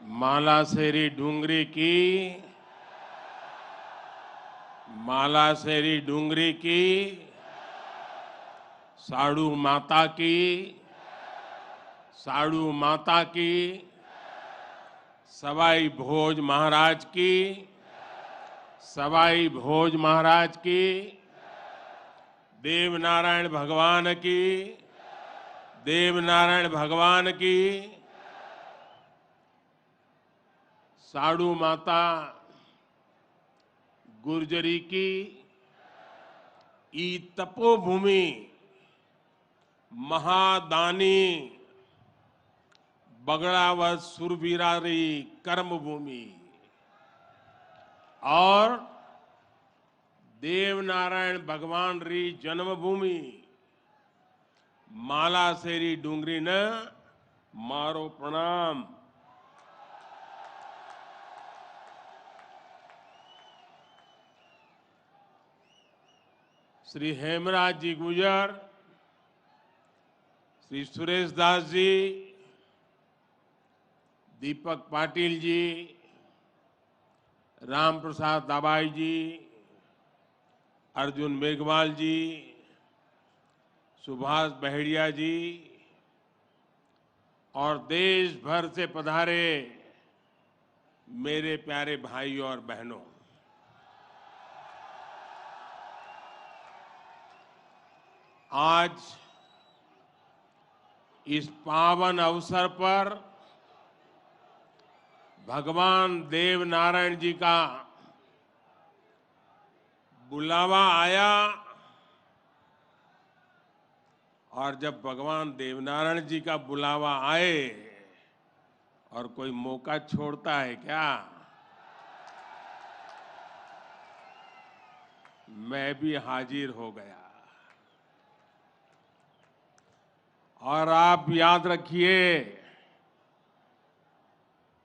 मालासेरी डूंगरी की साड़ू माता की सवाई भोज महाराज की देवनारायण भगवान की साड़ू माता गुर्जरी की ई तपोभूमि महादानी बगड़ावत सुरवीरारी कर्मभूमि और देवनारायण भगवान री जन्मभूमि मालासेरी डूंगरी ने मारो प्रणाम। श्री हेमराज जी गुजर, श्री सुरेश दास जी, दीपक पाटिल जी, राम प्रसाद दाबाई जी, अर्जुन मेघवाल जी, सुभाष बहेड़िया जी और देश भर से पधारे मेरे प्यारे भाइयों और बहनों, आज इस पावन अवसर पर भगवान देवनारायण जी का बुलावा आया और जब भगवान देवनारायण जी का बुलावा आए और कोई मौका छोड़ता है क्या? मैं भी हाजिर हो गया। और आप याद रखिए,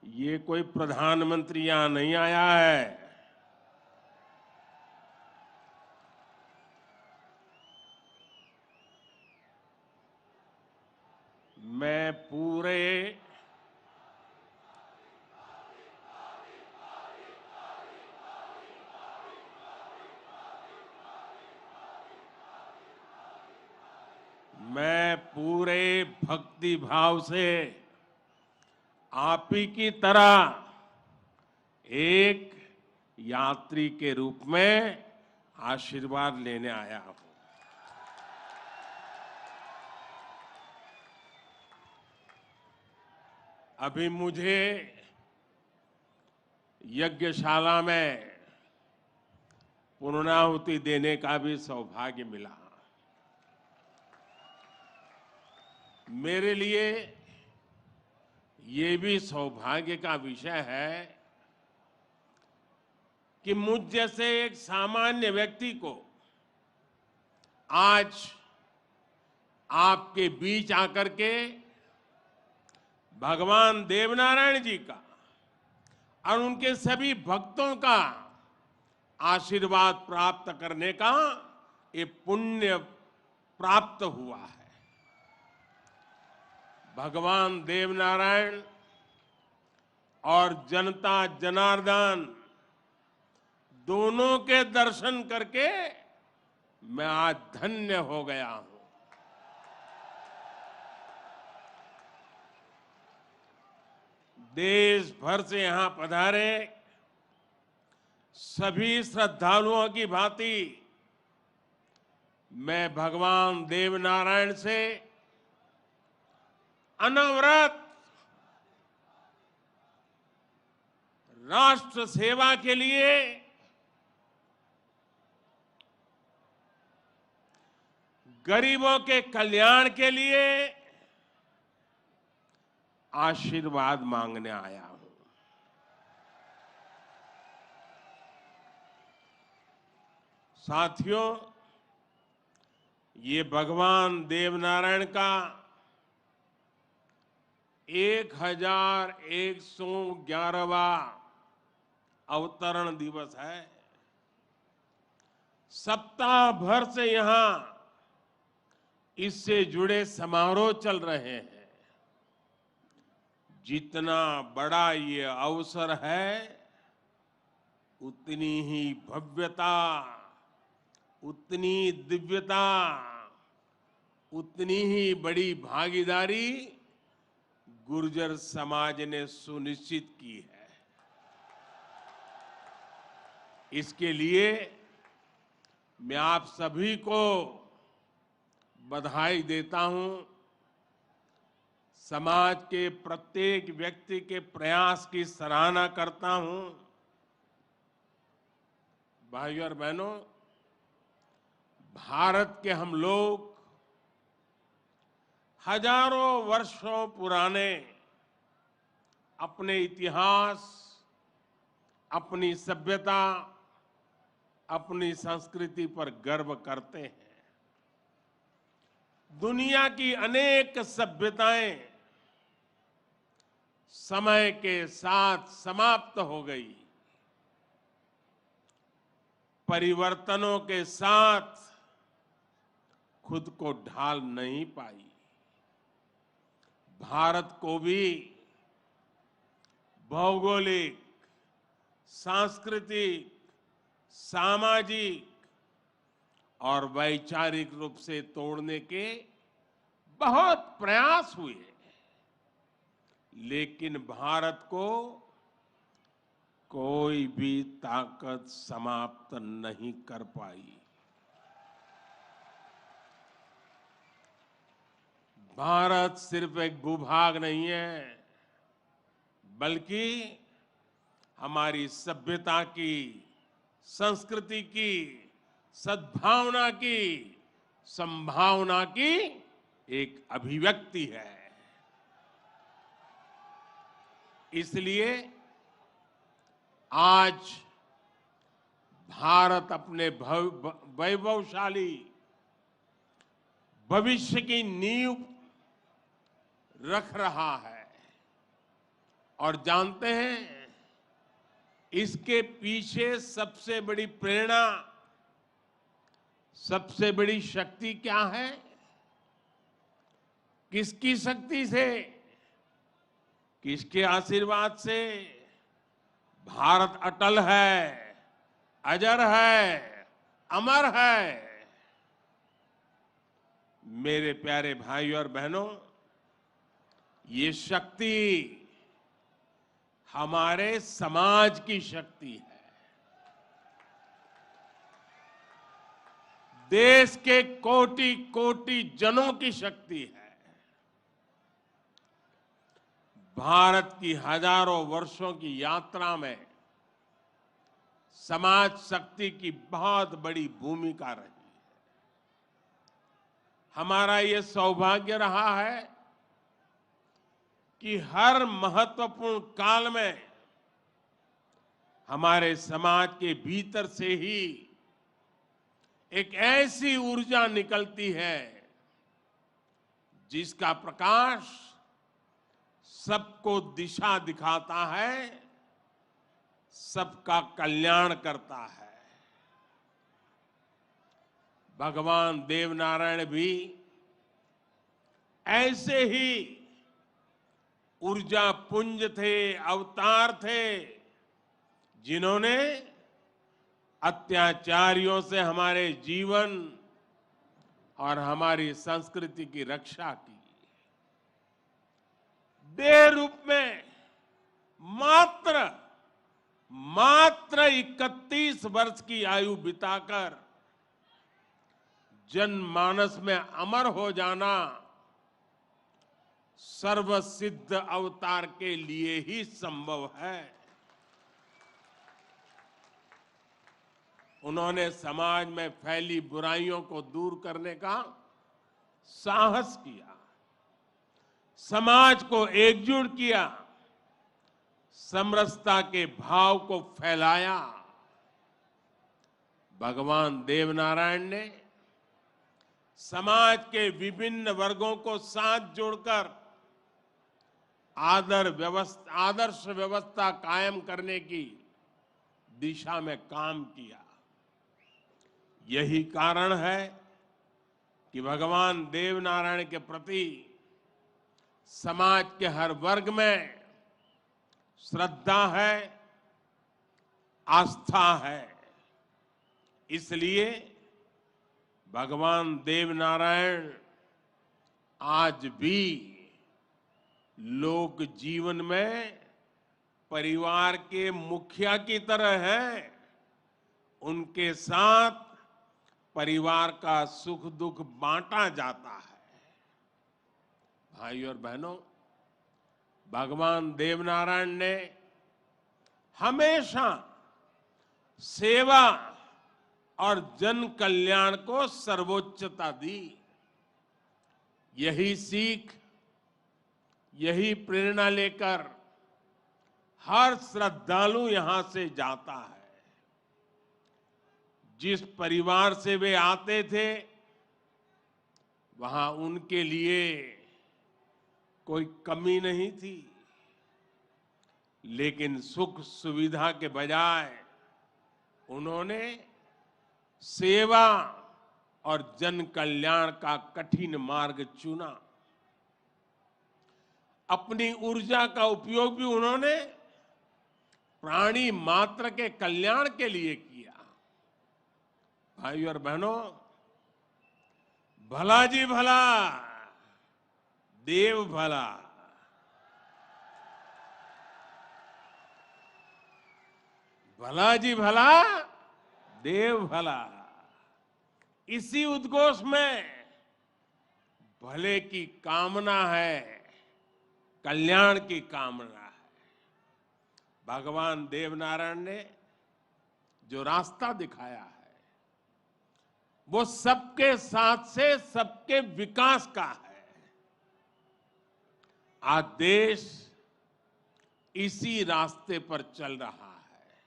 ये कोई प्रधानमंत्री यहां नहीं आया है। मैं पूरे भक्ति भाव से आप ही की तरह एक यात्री के रूप में आशीर्वाद लेने आया हूं। अभी मुझे यज्ञशाला में पूर्णाहुति देने का भी सौभाग्य मिला। मेरे लिए ये भी सौभाग्य का विषय है कि मुझ जैसे एक सामान्य व्यक्ति को आज आपके बीच आकर के भगवान देवनारायण जी का और उनके सभी भक्तों का आशीर्वाद प्राप्त करने का ये पुण्य प्राप्त हुआ है। भगवान देवनारायण और जनता जनार्दन दोनों के दर्शन करके मैं आज धन्य हो गया हूं। देश भर से यहां पधारे सभी श्रद्धालुओं की भांति मैं भगवान देवनारायण से अनवरत राष्ट्र सेवा के लिए गरीबों के कल्याण के लिए आशीर्वाद मांगने आया हूं। साथियों, ये भगवान देवनारायण का 1111वां अवतरण दिवस है। सप्ताह भर से यहां इससे जुड़े समारोह चल रहे हैं। जितना बड़ा ये अवसर है, उतनी ही भव्यता, उतनी दिव्यता, उतनी ही बड़ी भागीदारी गुर्जर समाज ने सुनिश्चित की है। इसके लिए मैं आप सभी को बधाई देता हूं। समाज के प्रत्येक व्यक्ति के प्रयास की सराहना करता हूं। भाइयों और बहनों, भारत के हम लोग हजारों वर्षों पुराने अपने इतिहास, अपनी सभ्यता, अपनी संस्कृति पर गर्व करते हैं। दुनिया की अनेक सभ्यताएं समय के साथ समाप्त हो गई, परिवर्तनों के साथ खुद को ढाल नहीं पाई। भारत को भी भौगोलिक, सांस्कृतिक, सामाजिक और वैचारिक रूप से तोड़ने के बहुत प्रयास हुए, लेकिन भारत को कोई भी ताकत समाप्त नहीं कर पाई। भारत सिर्फ एक भूभाग नहीं है, बल्कि हमारी सभ्यता की, संस्कृति की, सद्भावना की, संभावना की एक अभिव्यक्ति है। इसलिए आज भारत अपने वैभवशाली भविष्य की नींव रख रहा है। और जानते हैं, इसके पीछे सबसे बड़ी प्रेरणा, सबसे बड़ी शक्ति क्या है? किसकी शक्ति से, किसके आशीर्वाद से? भारत अटल है, अजर है, अमर है। मेरे प्यारे भाइयों और बहनों, ये शक्ति हमारे समाज की शक्ति है। देश के कोटि कोटि जनों की शक्ति है। भारत की हजारों वर्षों की यात्रा में समाज शक्ति की बहुत बड़ी भूमिका रही है। हमारा ये सौभाग्य रहा है कि हर महत्वपूर्ण काल में हमारे समाज के भीतर से ही एक ऐसी ऊर्जा निकलती है जिसका प्रकाश सबको दिशा दिखाता है, सबका कल्याण करता है। भगवान देवनारायण भी ऐसे ही ऊर्जा पुंज थे, अवतार थे, जिन्होंने अत्याचारियों से हमारे जीवन और हमारी संस्कृति की रक्षा की। देह रूप में मात्र 31 वर्ष की आयु बिताकर जनमानस में अमर हो जाना सर्वसिद्ध अवतार के लिए ही संभव है। उन्होंने समाज में फैली बुराइयों को दूर करने का साहस किया, समाज को एकजुट किया, समरसता के भाव को फैलाया। भगवान देवनारायण ने समाज के विभिन्न वर्गों को साथ जोड़कर आदर्श व्यवस्था कायम करने की दिशा में काम किया। यही कारण है कि भगवान देवनारायण के प्रति समाज के हर वर्ग में श्रद्धा है, आस्था है। इसलिए भगवान देवनारायण आज भी लोक जीवन में परिवार के मुखिया की तरह हैं। उनके साथ परिवार का सुख दुख बांटा जाता है। भाइयों और बहनों, भगवान देवनारायण ने हमेशा सेवा और जन कल्याण को सर्वोच्चता दी। यही सीख, यही प्रेरणा लेकर हर श्रद्धालु यहां से जाता है। जिस परिवार से वे आते थे, वहां उनके लिए कोई कमी नहीं थी, लेकिन सुख सुविधा के बजाय उन्होंने सेवा और जन कल्याण का कठिन मार्ग चुना। अपनी ऊर्जा का उपयोग भी उन्होंने प्राणी मात्र के कल्याण के लिए किया। भाइयों और बहनों, भला जी भला, देव भला। भला जी भला, देव भला। इसी उद्घोष में भले की कामना है, कल्याण की कामना है। भगवान देवनारायण ने जो रास्ता दिखाया है, वो सबके साथ से सबके विकास का है। आज देश इसी रास्ते पर चल रहा है।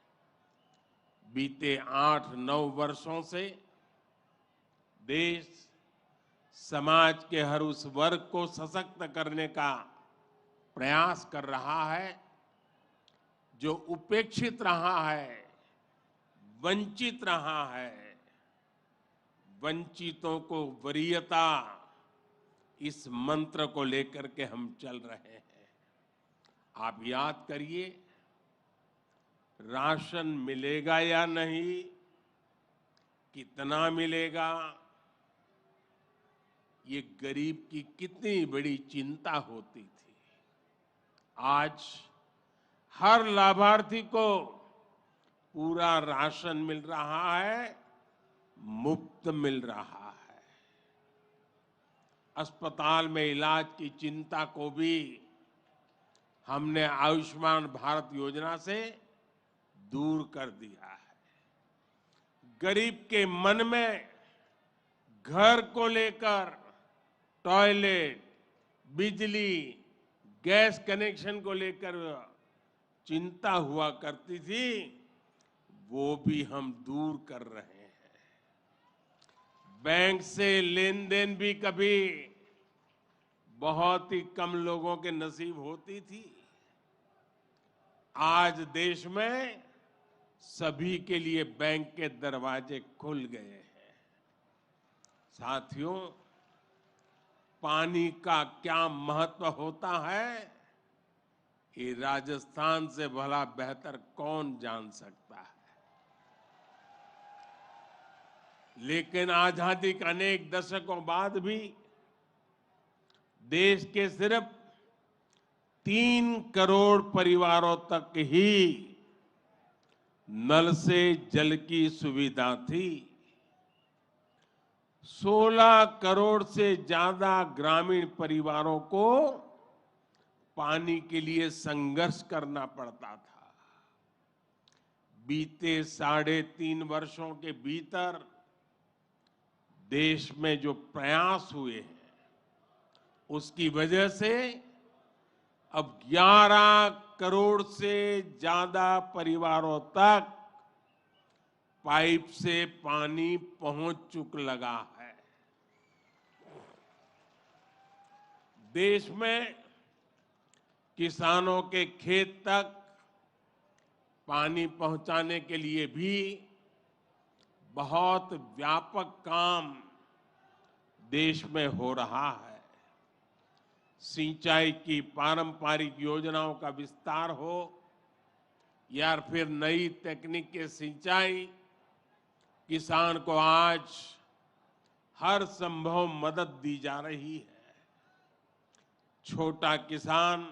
बीते 8-9 वर्षों से देश समाज के हर उस वर्ग को सशक्त करने का प्रयास कर रहा है जो उपेक्षित रहा है, वंचित रहा है। वंचितों को वरीयता, इस मंत्र को लेकर के हम चल रहे हैं। आप याद करिए, राशन मिलेगा या नहीं, कितना मिलेगा, ये गरीब की कितनी बड़ी चिंता होती थी। आज हर लाभार्थी को पूरा राशन मिल रहा है, मुफ्त मिल रहा है। अस्पताल में इलाज की चिंता को भी हमने आयुष्मान भारत योजना से दूर कर दिया है। गरीब के मन में घर को लेकर टॉयलेट, बिजली, गैस कनेक्शन को लेकर चिंता हुआ करती थी, वो भी हम दूर कर रहे हैं। बैंक से लेन देन भी कभी बहुत ही कम लोगों के नसीब होती थी। आज देश में सभी के लिए बैंक के दरवाजे खुल गए हैं। साथियों, पानी का क्या महत्व होता है, ये राजस्थान से भला बेहतर कौन जान सकता है। लेकिन आजादी के अनेक दशकों बाद भी देश के सिर्फ 3 करोड़ परिवारों तक ही नल से जल की सुविधा थी। 16 करोड़ से ज्यादा ग्रामीण परिवारों को पानी के लिए संघर्ष करना पड़ता था। बीते 3.5 वर्षों के भीतर देश में जो प्रयास हुए हैं, उसकी वजह से अब 11 करोड़ से ज्यादा परिवारों तक पाइप से पानी पहुंच चुक लगा है। देश में किसानों के खेत तक पानी पहुंचाने के लिए भी बहुत व्यापक काम देश में हो रहा है। सिंचाई की पारंपरिक योजनाओं का विस्तार हो या फिर नई तकनीक के सिंचाई, किसान को आज हर संभव मदद दी जा रही है। छोटा किसान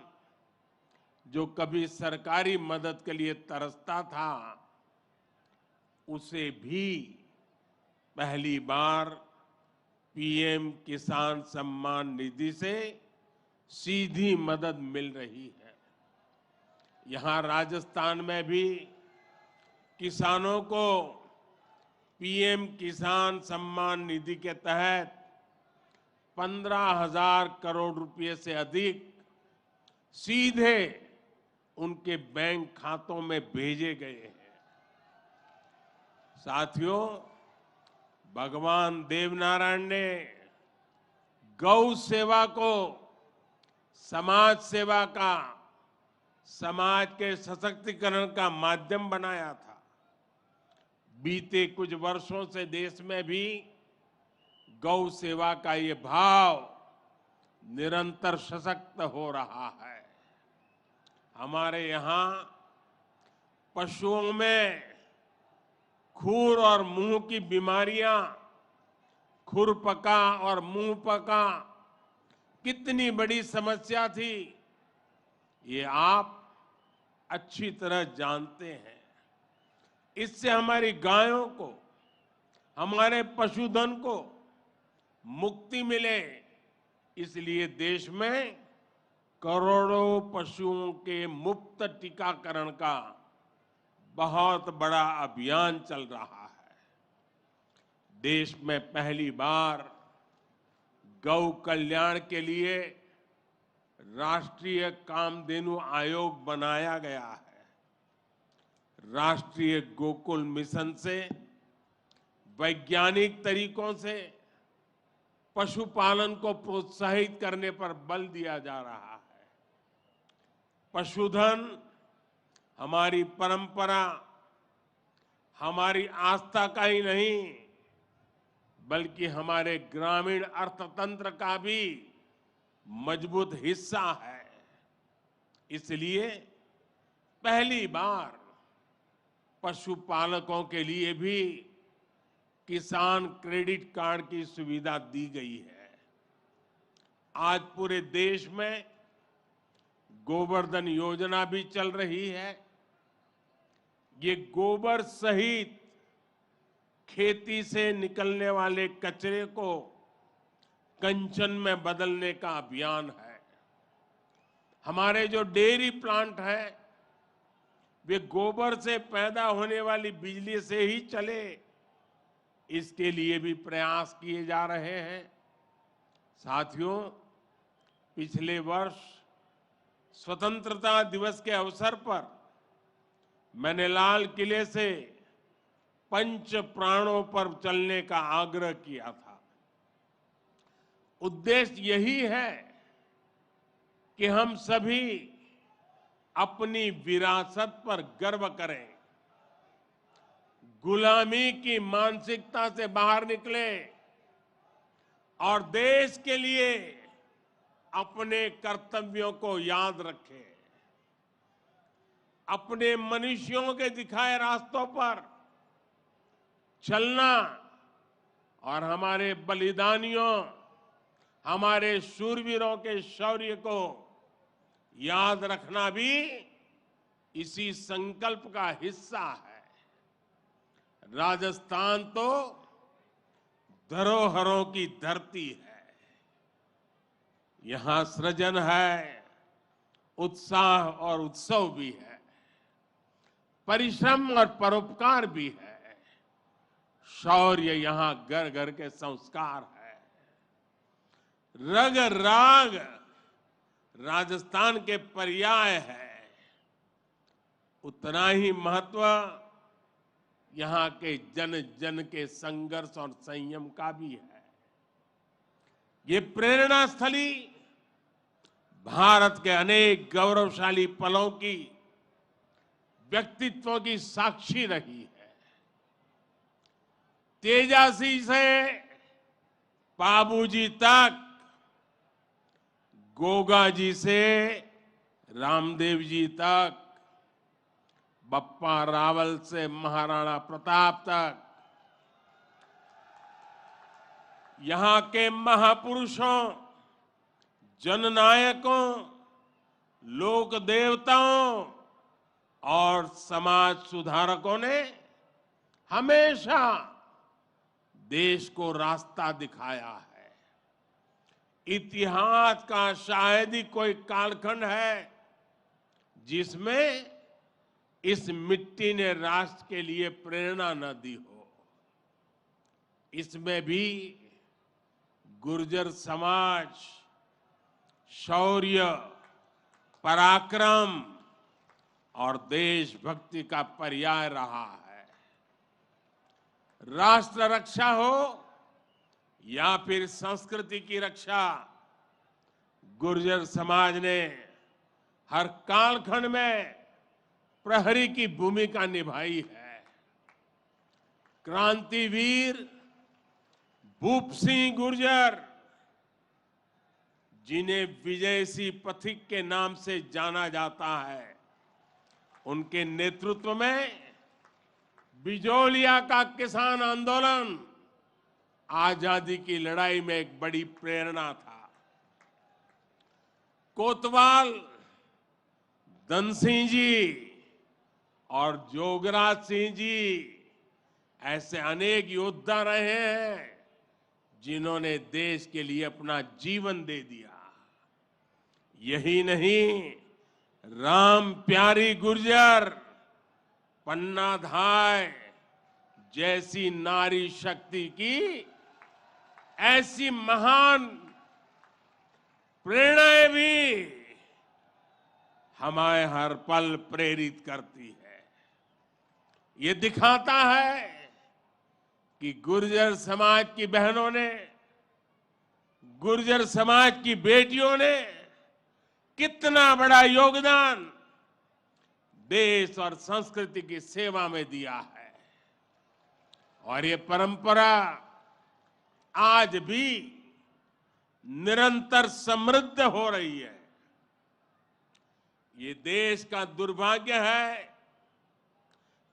जो कभी सरकारी मदद के लिए तरसता था, उसे भी पहली बार पीएम किसान सम्मान निधि से सीधी मदद मिल रही है। यहां राजस्थान में भी किसानों को पीएम किसान सम्मान निधि के तहत 15,000 करोड़ रुपए से अधिक सीधे उनके बैंक खातों में भेजे गए हैं। साथियों, भगवान देवनारायण ने गौ सेवा को समाज सेवा का, समाज के सशक्तिकरण का माध्यम बनाया था। बीते कुछ वर्षों से देश में भी गौ सेवा का ये भाव निरंतर सशक्त हो रहा है। हमारे यहाँ पशुओं में खुर और मुंह की बीमारियां, खुरपका और मुंहपका कितनी बड़ी समस्या थी, ये आप अच्छी तरह जानते हैं। इससे हमारी गायों को, हमारे पशुधन को मुक्ति मिले, इसलिए देश में करोड़ों पशुओं के मुफ्त टीकाकरण का बहुत बड़ा अभियान चल रहा है। देश में पहली बार गौ कल्याण के लिए राष्ट्रीय कामधेनु आयोग बनाया गया है। राष्ट्रीय गोकुल मिशन से वैज्ञानिक तरीकों से पशुपालन को प्रोत्साहित करने पर बल दिया जा रहा है। पशुधन हमारी परंपरा, हमारी आस्था का ही नहीं, बल्कि हमारे ग्रामीण अर्थतंत्र का भी मजबूत हिस्सा है। इसलिए पहली बार पशुपालकों के लिए भी किसान क्रेडिट कार्ड की सुविधा दी गई है। आज पूरे देश में गोवर्धन योजना भी चल रही है। ये गोबर सहित खेती से निकलने वाले कचरे को कंचन में बदलने का अभियान है। हमारे जो डेयरी प्लांट है, वे गोबर से पैदा होने वाली बिजली से ही चले, इसके लिए भी प्रयास किए जा रहे हैं। साथियों, पिछले वर्ष स्वतंत्रता दिवस के अवसर पर मैंने लाल किले से पंच प्राणों पर चलने का आग्रह किया था। उद्देश्य यही है कि हम सभी अपनी विरासत पर गर्व करें, गुलामी की मानसिकता से बाहर निकले और देश के लिए अपने कर्तव्यों को याद रखें। अपने मनुष्यों के दिखाए रास्तों पर चलना और हमारे बलिदानियों, हमारे शूरवीरों के शौर्य को याद रखना भी इसी संकल्प का हिस्सा है। राजस्थान तो धरोहरों की धरती है। यहां सृजन है, उत्साह और उत्सव भी है, परिश्रम और परोपकार भी है। शौर्य यहां घर घर के संस्कार है। रग राग राजस्थान के पर्याय है। उतना ही महत्व यहां के जन जन के संघर्ष और संयम का भी है। ये प्रेरणा स्थली भारत के अनेक गौरवशाली पलों की, व्यक्तित्वों की साक्षी रही है। तेजासी से बाबूजी तक गोगा जी से रामदेव जी तक, बप्पा रावल से महाराणा प्रताप तक, यहां के महापुरुषों, जननायकों, लोक देवताओं और समाज सुधारकों ने हमेशा देश को रास्ता दिखाया है। इतिहास का शायद ही कोई कालखंड है जिसमें इस मिट्टी ने राष्ट्र के लिए प्रेरणा न दी हो। इसमें भी गुर्जर समाज शौर्य, पराक्रम और देशभक्ति का पर्याय रहा है। राष्ट्र रक्षा हो या फिर संस्कृति की रक्षा, गुर्जर समाज ने हर कालखंड में प्रहरी की भूमिका निभाई है। क्रांतिवीर भूप सिंह गुर्जर, जिन्हें विजय सिंह पथिक के नाम से जाना जाता है, उनके नेतृत्व में बिजोलिया का किसान आंदोलन आजादी की लड़ाई में एक बड़ी प्रेरणा था। कोतवाल धन सिंह जी और जोगराज सिंह जी ऐसे अनेक योद्धा रहे हैं जिन्होंने देश के लिए अपना जीवन दे दिया। यही नहीं, राम प्यारी गुर्जर, पन्ना धाय जैसी नारी शक्ति की ऐसी महान प्रेरणाएं भी हमें हर पल प्रेरित करती है। ये दिखाता है कि गुर्जर समाज की बहनों ने, गुर्जर समाज की बेटियों ने कितना बड़ा योगदान देश और संस्कृति की सेवा में दिया है। और ये परंपरा आज भी निरंतर समृद्ध हो रही है। ये देश का दुर्भाग्य है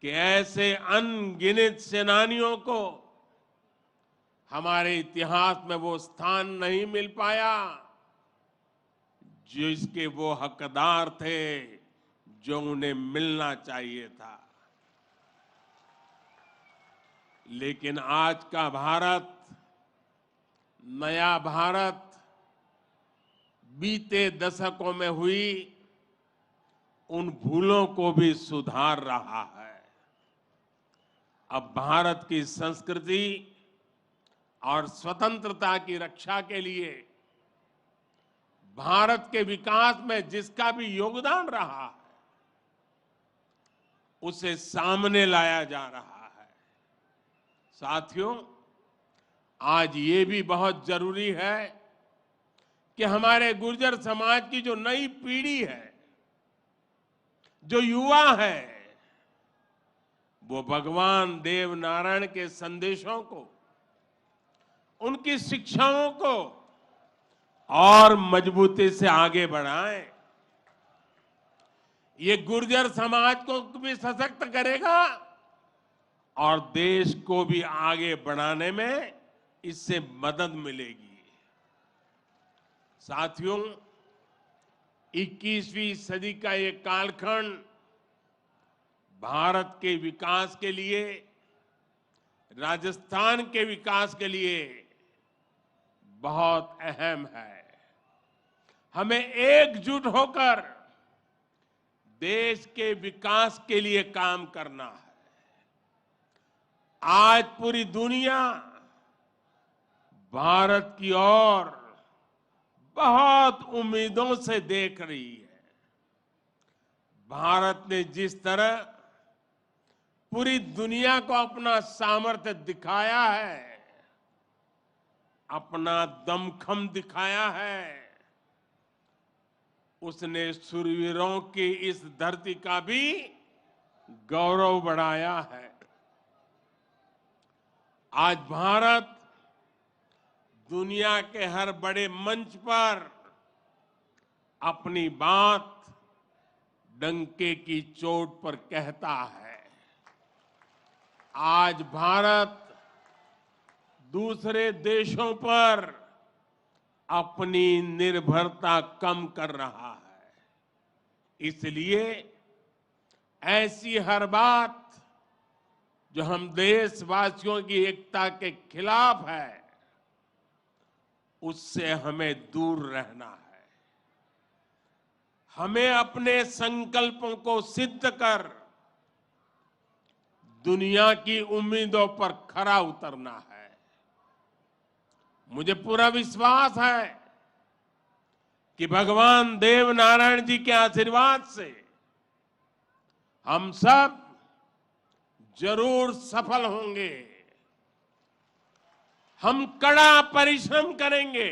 कि ऐसे अनगिनत सेनानियों को हमारे इतिहास में वो स्थान नहीं मिल पाया जिसके वो हकदार थे, जो उन्हें मिलना चाहिए था। लेकिन आज का भारत, नया भारत, बीते दशकों में हुई उन भूलों को भी सुधार रहा है। अब भारत की संस्कृति और स्वतंत्रता की रक्षा के लिए भारत के विकास में जिसका भी योगदान रहा है, उसे सामने लाया जा रहा है। साथियों, आज ये भी बहुत जरूरी है कि हमारे गुर्जर समाज की जो नई पीढ़ी है, जो युवा है, वो भगवान देव नारायण के संदेशों को, उनकी शिक्षाओं को और मजबूती से आगे बढ़ाएं। ये गुर्जर समाज को भी सशक्त करेगा और देश को भी आगे बढ़ाने में इससे मदद मिलेगी। साथियों, 21वीं सदी का ये कालखंड भारत के विकास के लिए, राजस्थान के विकास के लिए बहुत अहम है। हमें एकजुट होकर देश के विकास के लिए काम करना है। आज पूरी दुनिया भारत की ओर बहुत उम्मीदों से देख रही है। भारत ने जिस तरह पूरी दुनिया को अपना सामर्थ्य दिखाया है, अपना दमखम दिखाया है, उसने शूरवीरों की इस धरती का भी गौरव बढ़ाया है। आज भारत दुनिया के हर बड़े मंच पर अपनी बात डंके की चोट पर कहता है। आज भारत दूसरे देशों पर अपनी निर्भरता कम कर रहा है। इसलिए ऐसी हर बात जो हम देशवासियों की एकता के खिलाफ है, उससे हमें दूर रहना है। हमें अपने संकल्पों को सिद्ध कर दुनिया की उम्मीदों पर खरा उतरना है। मुझे पूरा विश्वास है कि भगवान देव नारायण जी के आशीर्वाद से हम सब जरूर सफल होंगे। हम कड़ा परिश्रम करेंगे,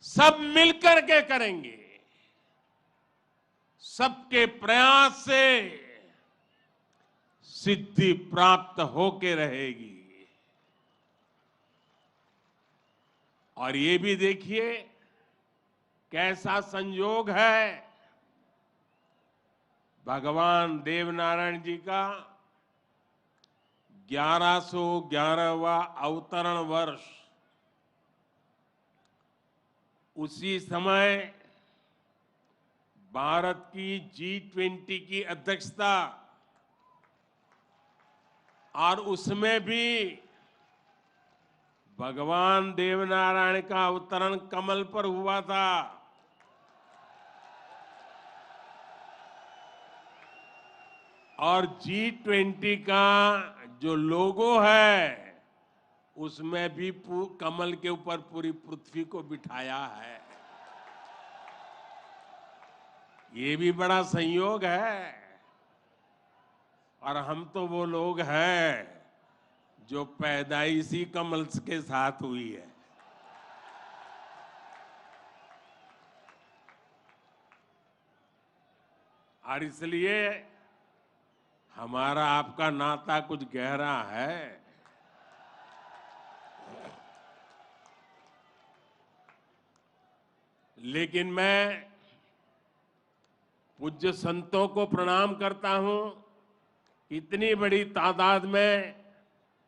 सब मिलकर के करेंगे। सबके प्रयास से सिद्धि प्राप्त होके रहेगी। और ये भी देखिए कैसा संयोग है, भगवान देवनारायण जी का 1111वां अवतरण वर्ष। उसी समय भारत की G20 की अध्यक्षता, और उसमें भी भगवान देवनारायण का अवतरण कमल पर हुआ था। और G20 का जो लोगो है, उसमें भी कमल के ऊपर पूरी पृथ्वी को बिठाया है। ये भी बड़ा संयोग है। और हम तो वो लोग हैं जो पैदाइशी कमल के साथ हुई है। और इसलिए हमारा आपका नाता कुछ गहरा है। लेकिन मैं पूज्य संतों को प्रणाम करता हूं। इतनी बड़ी तादाद में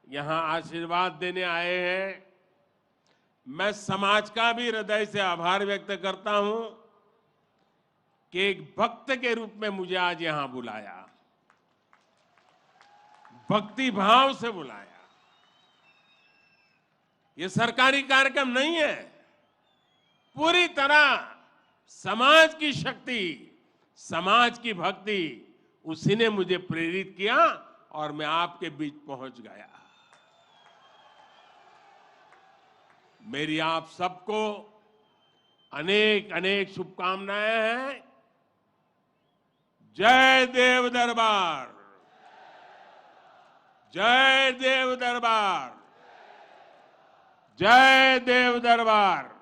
यहां आशीर्वाद देने आए हैं। मैं समाज का भी हृदय से आभार व्यक्त करता हूं कि एक भक्त के रूप में मुझे आज यहां बुलाया, भक्ति भाव से बुलाया। ये सरकारी कार्यक्रम नहीं है। पूरी तरह समाज की शक्ति, समाज की भक्ति, उसी ने मुझे प्रेरित किया और मैं आपके बीच पहुंच गया। मेरी आप सबको अनेक अनेक शुभकामनाएं हैं। जय देव दरबार, जय देव दरबार, जय देव दरबार।